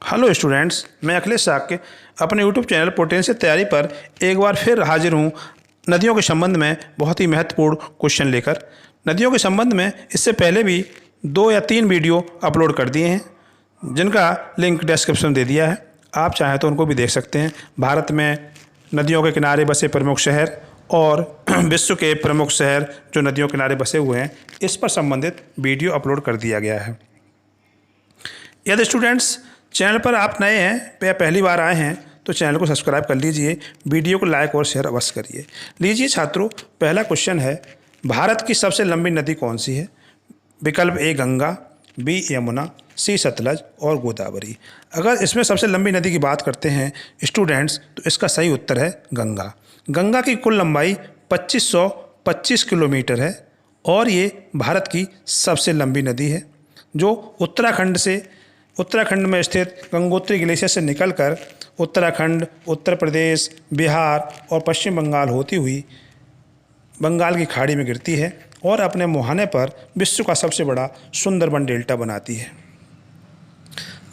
Hello students, मैं अखिलेश साक्य अपने YouTube channel potential तैयारी पर एक बार फिर हाजिर हूँ नदियों के संबंध में बहुत ही महत्वपूर्ण क्वेश्चन लेकर। नदियों के संबंध में इससे पहले भी 2 या 3 वीडियो अपलोड कर दिए हैं जिनका लिंक डिस्क्रिप्शन दे दिया है। आप चाहें तो उनको भी देख सकते हैं। भारत में नदियों के किनारे बसे प्रमुख शहर और विश्व के प्रमुख शहर जो नदियों के किनारे बसे हुए हैं, इस पर संबंधित वीडियो अपलोड कर दिया गया है। यदि स्टूडेंट्स चैनल पर आप नए हैं या पहली बार आए हैं तो चैनल को सब्सक्राइब कर लीजिए, वीडियो को लाइक और शेयर अवश्य करिए। लीजिए छात्रों, पहला क्वेश्चन है, भारत की सबसे लंबी नदी कौन सी है? विकल्प ए गंगा, बी यमुना, सी सतलज और गोदावरी। अगर इसमें सबसे लंबी नदी की बात करते हैं स्टूडेंट्स तो इसका सही उत्तर है गंगा। गंगा की कुल लंबाई 2525 किलोमीटर है और ये भारत की सबसे लंबी नदी है जो उत्तराखंड में स्थित गंगोत्री ग्लेशियर से निकलकर उत्तराखंड, उत्तर प्रदेश, बिहार और पश्चिम बंगाल होती हुई बंगाल की खाड़ी में गिरती है और अपने मुहाने पर विश्व का सबसे बड़ा सुंदरबन डेल्टा बनाती है।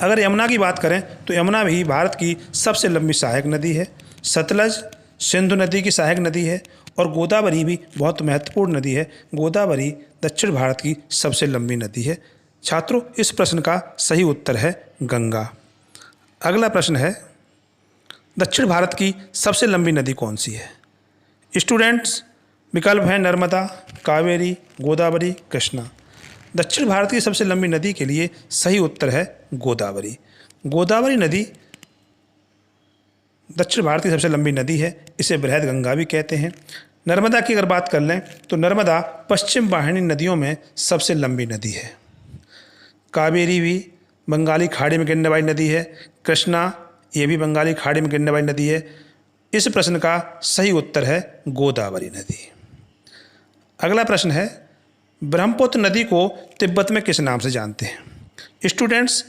अगर यमुना की बात करें तो यमुना भी भारत की सबसे लंबी सहायक नदी है। सतलज सिंधु नदी की सहायक नदी है और गोदावरी भी बहुत महत्वपूर्ण नदी है। गोदावरी दक्षिण भारत की सबसे लंबी नदी है। छात्रों, इस प्रश्न का सही उत्तर है गंगा। अगला प्रश्न है, दक्षिण भारत की सबसे लंबी नदी कौन सी है? स्टूडेंट्स, विकल्प हैं नर्मदा, कावेरी, गोदावरी, कृष्णा। दक्षिण भारत की सबसे लंबी नदी के लिए सही उत्तर है गोदावरी। गोदावरी नदी दक्षिण भारत की सबसे लंबी नदी है, इसे बृहद गंगा भी कहते हैं। नर्मदा की अगर बात कर लें तो नर्मदा पश्चिम वाहिनी नदियों में सबसे लंबी नदी है। कावेरी भी बंगाली खाड़ी में गिरने वाली नदी है। कृष्णा ये भी बंगाली खाड़ी में गिरने वाली नदी है। इस प्रश्न का सही उत्तर है गोदावरी नदी। अगला प्रश्न है, ब्रह्मपुत्र नदी को तिब्बत में किस नाम से जानते हैं? स्टूडेंट्स,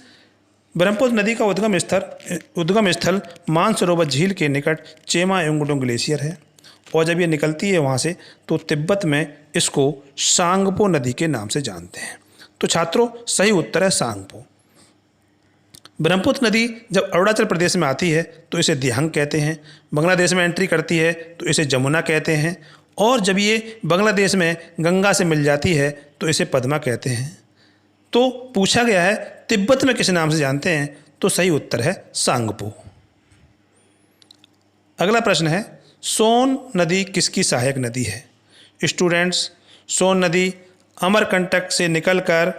ब्रह्मपुत्र नदी का उद्गम स्थल मानसरोवर झील के निकट चेमा एंगडोंग ग्लेशियर है और जब ये निकलती है वहाँ से तो तिब्बत में इसको सांगपो नदी के नाम से जानते हैं। तो छात्रों, सही उत्तर है सांगपो। ब्रह्मपुत्र नदी जब अरुणाचल प्रदेश में आती है तो इसे दिहंग कहते हैं। बांग्लादेश में एंट्री करती है तो इसे जमुना कहते हैं और जब ये बांग्लादेश में गंगा से मिल जाती है तो इसे पद्मा कहते हैं। तो पूछा गया है तिब्बत में किस नाम से जानते हैं, तो सही उत्तर है सांगपो। अगला प्रश्न है, सोन नदी किसकी सहायक नदी है? स्टूडेंट्स, सोन नदी अमरकंटक से निकलकर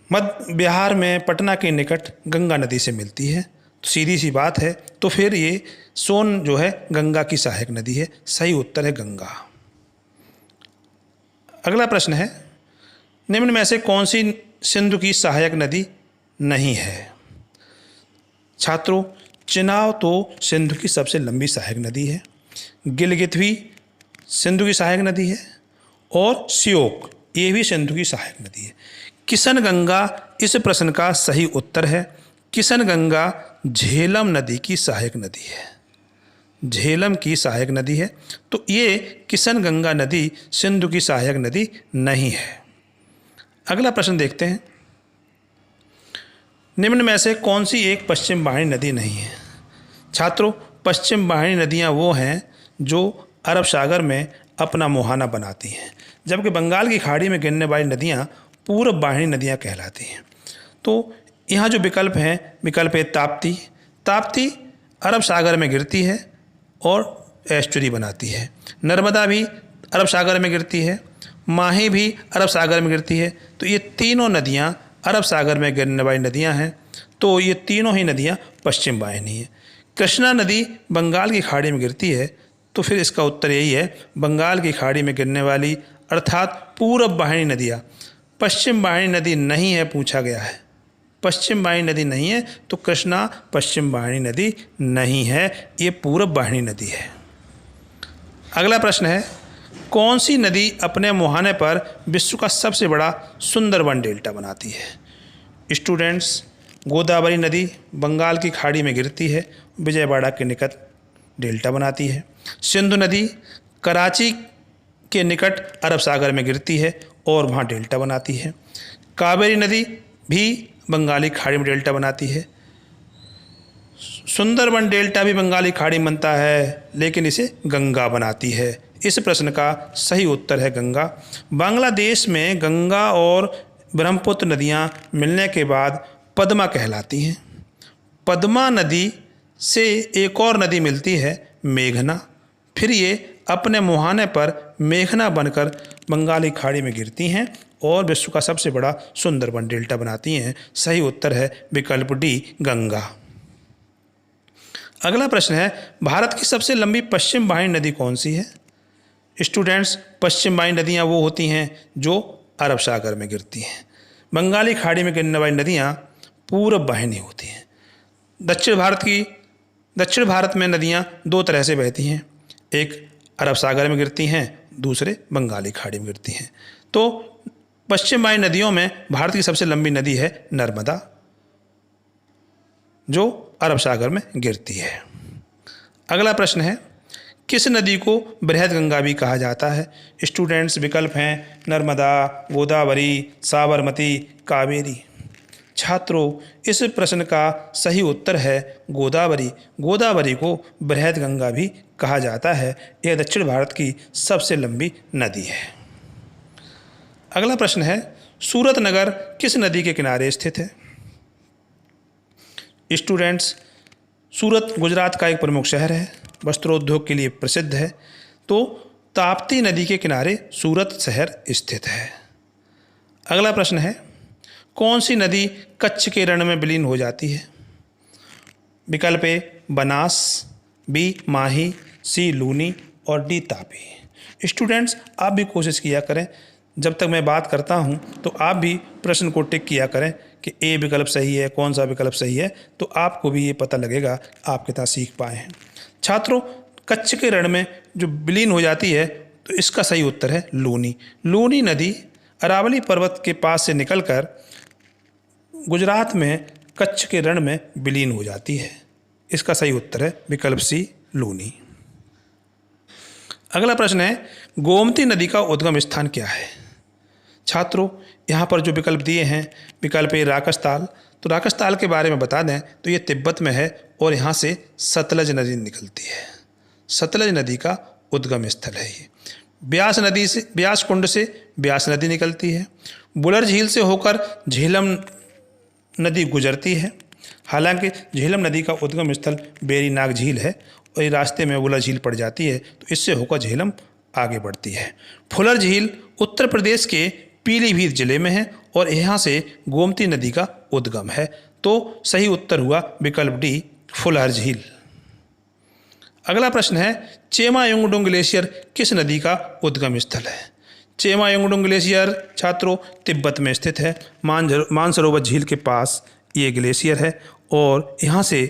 मध्य बिहार में पटना के निकट गंगा नदी से मिलती है। तो सीधी सी बात है, तो फिर ये सोन जो है गंगा की सहायक नदी है। सही उत्तर है गंगा। अगला प्रश्न है, निम्न में से कौन सी सिंधु की सहायक नदी नहीं है? छात्रों, चिनाब तो सिंधु की सबसे लंबी सहायक नदी है। गिलगित भी सिंधु की सहायक नदी है और श्योक ये भी सिंधु की सहायक नदी है। किशन गंगा इस प्रश्न का सही उत्तर है। किशन गंगा झेलम नदी की सहायक नदी है। झेलम की सहायक नदी है। तो ये किशन गंगा नदी सिंधु की सहायक नदी नहीं है। अगला प्रश्न देखते हैं, निम्न में से कौन सी एक पश्चिम वाहिनी नदी नहीं है? छात्रों, पश्चिम वाहिनी नदियाँ वो हैं जो अरब सागर में अपना मुहाना बनाती हैं, जबकि बंगाल की खाड़ी में गिरने वाली नदियाँ पूर्व वाहिनी नदियाँ कहलाती हैं। तो यहाँ जो विकल्प हैं, विकल्प है ताप्ती। ताप्ती अरब सागर में गिरती है और एस्चुरी बनाती है। नर्मदा भी अरब सागर में गिरती है। माही भी अरब सागर में गिरती है। तो ये तीनों नदियाँ अरब सागर में गिरने वाली नदियाँ हैं। तो ये तीनों ही नदियाँ पश्चिम वाहिनी हैं। कृष्णा नदी बंगाल की खाड़ी में गिरती है, तो फिर इसका उत्तर यही है बंगाल की खाड़ी में गिरने वाली अर्थात पूर्व वाहिनी नदियाँ। पश्चिम वाहिनी नदी नहीं है, पूछा गया है। पश्चिम वाहिनी नदी नहीं है तो कृष्णा पश्चिम वाहिनी नदी नहीं है, ये पूर्व वाहिनी नदी है। अगला प्रश्न है, कौन सी नदी अपने मुहाने पर विश्व का सबसे बड़ा सुंदरबन डेल्टा बनाती है? स्टूडेंट्स, गोदावरी नदी बंगाल की खाड़ी में गिरती है, विजयवाड़ा के निकट डेल्टा बनाती है। सिंधु नदी कराची के निकट अरब सागर में गिरती है और वहाँ डेल्टा बनाती है। कावेरी नदी भी बंगाली खाड़ी में डेल्टा बनाती है। सुंदरबन डेल्टा भी बंगाली खाड़ी में बनता है, लेकिन इसे गंगा बनाती है। इस प्रश्न का सही उत्तर है गंगा। बांग्लादेश में गंगा और ब्रह्मपुत्र नदियाँ मिलने के बाद पद्मा कहलाती हैं। पद्मा नदी से एक और नदी मिलती है मेघना, फिर ये अपने मुहाने पर मेघना बनकर बंगाली खाड़ी में गिरती हैं और विश्व का सबसे बड़ा सुंदरबन डेल्टा बनाती हैं। सही उत्तर है विकल्प डी गंगा। अगला प्रश्न है, भारत की सबसे लंबी पश्चिम वाहिनी नदी कौन सी है? स्टूडेंट्स, पश्चिम वाहिनी नदियाँ वो होती हैं जो अरब सागर में गिरती हैं। बंगाली खाड़ी में गिरने वाली नदियाँ पूर्व वाहिनी होती हैं। दक्षिण भारत में नदियाँ दो तरह से बहती हैं, एक अरब सागर में गिरती हैं, दूसरे बंगाली खाड़ी में गिरती हैं। तो पश्चिम वाहिनी नदियों में भारत की सबसे लंबी नदी है नर्मदा, जो अरब सागर में गिरती है। अगला प्रश्न है, किस नदी को बृहद गंगा भी कहा जाता है? स्टूडेंट्स, विकल्प हैं नर्मदा, गोदावरी, साबरमती, कावेरी। छात्रों, इस प्रश्न का सही उत्तर है गोदावरी। गोदावरी को बृहद गंगा भी कहा जाता है। यह दक्षिण भारत की सबसे लंबी नदी है। अगला प्रश्न है, सूरत नगर किस नदी के किनारे स्थित है? स्टूडेंट्स, सूरत गुजरात का एक प्रमुख शहर है, वस्त्रोद्योग के लिए प्रसिद्ध है। तो ताप्ती नदी के किनारे सूरत शहर स्थित है। अगला प्रश्न है, कौन सी नदी कच्छ के रण में विलीन हो जाती है? विकल्प ए बनास, बी माही, सी लूनी और डी तापी। स्टूडेंट्स, आप भी कोशिश किया करें, जब तक मैं बात करता हूं तो आप भी प्रश्न को टिक किया करें कि ए विकल्प सही है, कौन सा विकल्प सही है, तो आपको भी ये पता लगेगा आप कितना सीख पाए हैं। छात्रों, कच्छ के रण में जो विलीन हो जाती है तो इसका सही उत्तर है लूनी। लूनी नदी अरावली पर्वत के पास से निकलकर गुजरात में कच्छ के रण में विलीन हो जाती है। इसका सही उत्तर है विकल्प सी लूनी। अगला प्रश्न है, गोमती नदी का उद्गम स्थान क्या है? छात्रों, यहाँ पर जो विकल्प दिए हैं, विकल्प ए राकसताल। तो राकसताल के बारे में बता दें तो ये तिब्बत में है और यहाँ से सतलज नदी निकलती है। सतलज नदी का उद्गम स्थल है ये। ब्यास कुंड से ब्यास नदी निकलती है। बुलर झील से होकर झेलम नदी गुजरती है। हालांकि झेलम नदी का उद्गम स्थल बेरीनाग झील है और ये रास्ते में बुलर झील पड़ जाती है, तो इससे होकर झेलम आगे बढ़ती है। फुलर झील उत्तर प्रदेश के पीलीभीत जिले में है और यहाँ से गोमती नदी का उद्गम है। तो सही उत्तर हुआ विकल्प डी फुलर झील। अगला प्रश्न है, चेमायुंगडुंग ग्लेशियर किस नदी का उद्गम स्थल है? चेमायुंगडुंग ग्लेशियर छात्रों तिब्बत में स्थित है। मानसरोवर झील के पास ये ग्लेशियर है और यहाँ से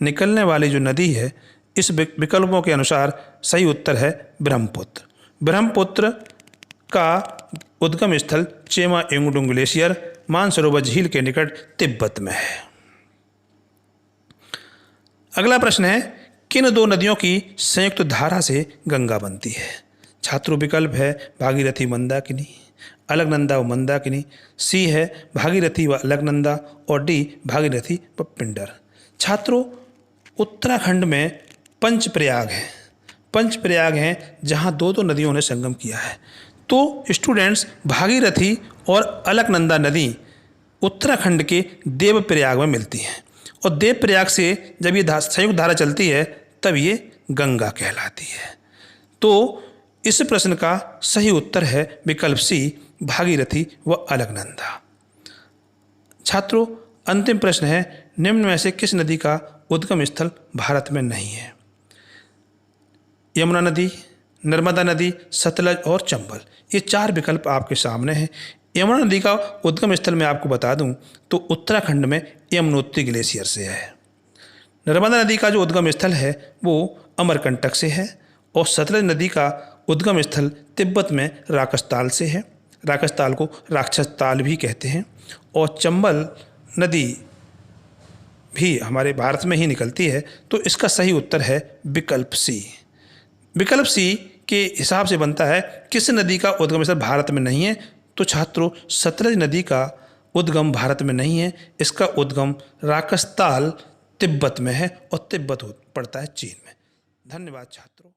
निकलने वाली जो नदी है, इस विकल्पों के अनुसार सही उत्तर है ब्रह्मपुत्र। ब्रह्मपुत्र का उद्गम स्थल चेमायुंगडुंग ग्लेशियर मानसरोवर झील के निकट तिब्बत में है। अगला प्रश्न है, किन दो नदियों की संयुक्त धारा से गंगा बनती है? छात्रों, विकल्प है भागीरथी मंदाकिनी, अलकनंदा व मंदाकिनी, सी है भागीरथी व अलकनंदा और डी भागीरथी व पिंडर। छात्रों, उत्तराखंड में पंचप्रयाग है। पंचप्रयाग हैं जहाँ दो नदियों ने संगम किया है। तो स्टूडेंट्स, भागीरथी और अलकनंदा नदी उत्तराखंड के देवप्रयाग में मिलती हैं और देवप्रयाग से जब ये संयुक्त धारा चलती है तब ये गंगा कहलाती है। तो इस प्रश्न का सही उत्तर है विकल्प सी भागीरथी व अलकनंदा। छात्रों, अंतिम प्रश्न है, निम्न में से किस नदी का उद्गम स्थल भारत में नहीं है? यमुना नदी, नर्मदा नदी, सतलज और चंबल। ये चार विकल्प आपके सामने हैं। यमुना नदी का उद्गम स्थल मैं आपको बता दूं तो उत्तराखंड में यमुनोत्री ग्लेशियर से है। नर्मदा नदी का जो उद्गम स्थल है वो अमरकंटक से है और सतलज नदी का उद्गम स्थल तिब्बत में राकसताल से है। राकसताल को राक्षस ताल भी कहते हैं और चंबल नदी भी हमारे भारत में ही निकलती है। तो इसका सही उत्तर है विकल्प सी। विकल्प सी के हिसाब से बनता है किस नदी का उद्गम स्थल भारत में नहीं है? तो छात्रों, सतलज नदी का उद्गम भारत में नहीं है, इसका उद्गम राकसताल तिब्बत में है और तिब्बत पड़ता है चीन में। धन्यवाद छात्रों।